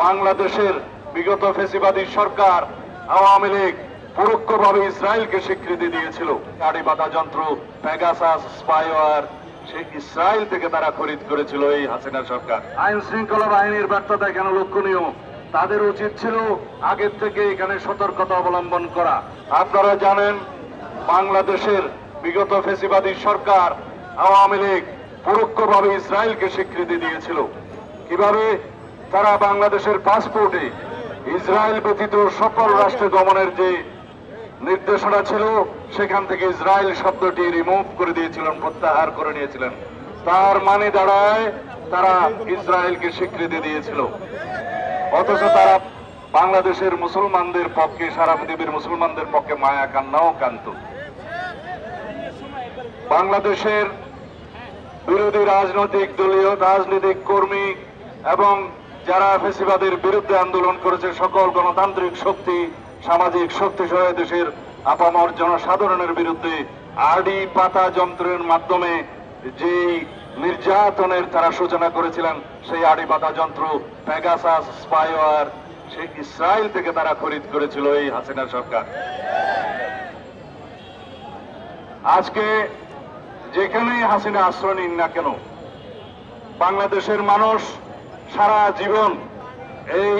বাংলাদেশের বিগত ফ্যাসিবাদী সরকার আওয়ামী লীগ পরোক্ষভাবে ইসরায়েলকে স্বীকৃতি দিয়েছিল। গাড়ি বাধা যন্ত্র, পেগাসাস, স্পাইওয়ার সেই ইসরায়েল থেকে তারা খরিদ করেছিল এই হাসিনা সরকার। আইন শৃঙ্খলা বাহিনীর ব্যর্থতা কেন লক্ষণীয়? তাদের উচিত ছিল আগের থেকে এখানে সতর্কতা অবলম্বন করা। আপনারা জানেন বাংলাদেশের বিগত ফ্যাসিবাদী সরকার আওয়ামী লীগ পরোক্ষভাবে ইসরায়েলকে স্বীকৃতি দিয়েছিল। কিভাবে? তারা বাংলাদেশের পাসপোর্টে ইসরায়েল ব্যতীত সকল রাষ্ট্রে গমনের যে নির্দেশনা ছিল সেখান থেকে ইসরায়েল শব্দটি রিমুভ করে দিয়েছিলেন, প্রত্যাহার করে নিয়েছিলেন। তার মানে দাঁড়ায় তারা ইসরায়েলকে স্বীকৃতি দিয়েছিল, অথচ তারা বাংলাদেশের মুসলমানদের পক্ষে, সারা পৃথিবীর মুসলমানদের পক্ষে মায়া কান্নাও কান্ত। বাংলাদেশের বিরোধী রাজনৈতিক কর্মী এবং যারা ফ্যাসিবাদের বিরুদ্ধে আন্দোলন করেছে সকল গণতান্ত্রিক শক্তি, সামাজিক শক্তি সহ দেশের আপামর জনসাধারণের বিরুদ্ধে আড়ি পাতা যন্ত্রের মাধ্যমে যে নির্যাতনের তারা সূচনা করেছিলেন, সেই আড়ি পাতা যন্ত্র, পেগাসাস, স্পাইওয়ার সেই ইসরায়েল থেকে তারা খরিদ করেছিল এই হাসিনা সরকার। আজকে যেখানেই হাসিনা আশ্রয় নিন না কেন, বাংলাদেশের মানুষ সারা জীবন এই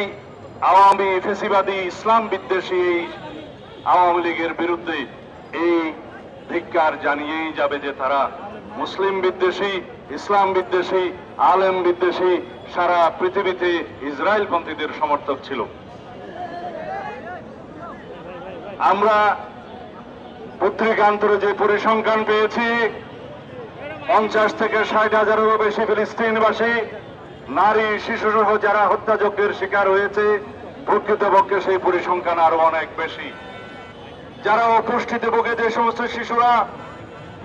আওয়ামী ফ্যাসিবাদী ইসলাম বিদ্বেষী এই আওয়ামী লীগের বিরুদ্ধে এই ধিক্কার জানিয়েই যাবে যে তারা মুসলিম বিদ্বেষী, ইসলাম বিদ্বেষী, আলেম বিদ্বেষী, সারা পৃথিবীতে ইসরায়েল পন্থীদের সমর্থক ছিল। আমরা পত্রিকান্তরে যে পরিসংখ্যান পেয়েছি, 50 থেকে 60,000-এরও বেশি ফিলিস্তিনবাসী নারী, শিশু সহ যারা হত্যাযজ্ঞের শিকার হয়েছে, প্রকৃতপক্ষে সেই পরিসংখ্যান আরো অনেক বেশি। যারা অপুষ্টিতে ভোগে, যে সমস্ত শিশুরা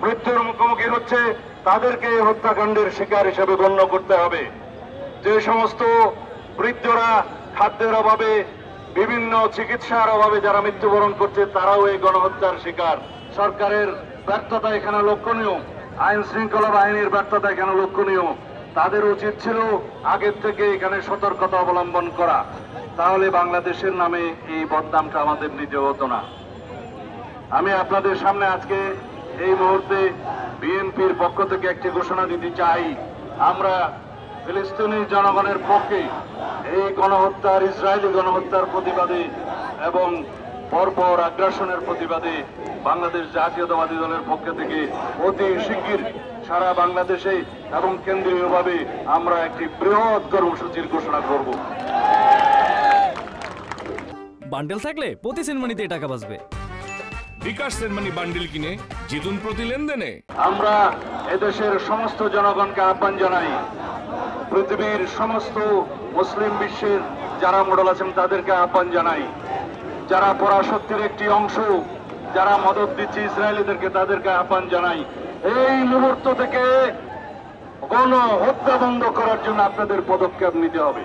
মৃত্যুর মুখোমুখি হচ্ছে, তাদেরকে হত্যাকাণ্ডের শিকার হিসেবে গণ্য করতে হবে। যে সমস্ত বৃদ্ধরা খাদ্যের অভাবে, বিভিন্ন চিকিৎসার অভাবে যারা মৃত্যুবরণ করছে, তারাও এই গণহত্যার শিকার। সরকারের ব্যর্থতা এখানে লক্ষণীয়, আইন শৃঙ্খলা বাহিনীর ব্যর্থতা এখানে লক্ষণীয়। তাদের উচিত ছিল আগের থেকে এখানে সতর্কতা অবলম্বন করা, তাহলে বাংলাদেশের নামে এই বদনামটা আমাদের নিতে হতো না। আমি আপনাদের সামনে আজকে এই মুহূর্তে বিএনপির পক্ষ থেকে একটি ঘোষণা দিতে চাই। আমরা ফিলিস্তিনি জনগণের পক্ষে এই গণহত্যার, ইসরায়েলি গণহত্যার প্রতিবাদে এবং পরপর আগ্রাসনের প্রতিবাদে বাংলাদেশ জাতীয়তাবাদী দলের পক্ষ থেকে অতি শিগগির সারা বাংলাদেশে এবং কেন্দ্রীয়ভাবে আমরা একটি বৃহৎ কর্মসূচির ঘোষণা করব। বান্ডেল থাকলে প্রতি সেনমানিতে টাকা বাঁচবে। বিকাশ সেনমানি বান্ডেল কিনে জিতুন প্রতি লেনদেনে। আমরা এদেশের সমস্ত জনগণকে আহ্বান জানাই, পৃথিবীর সমস্ত মুসলিম বিশ্বের যারা মডেল আছেন তাদেরকে আহ্বান জানাই, যারা পরাশক্তির একটি অংশ, যারা মদত দিচ্ছে ইসরায়েলিদেরকে, তাদেরকে আহ্বান জানাই, এই মুহূর্ত থেকে গণহত্যা বন্ধ করার জন্য আপনাদের পদক্ষেপ নিতে হবে।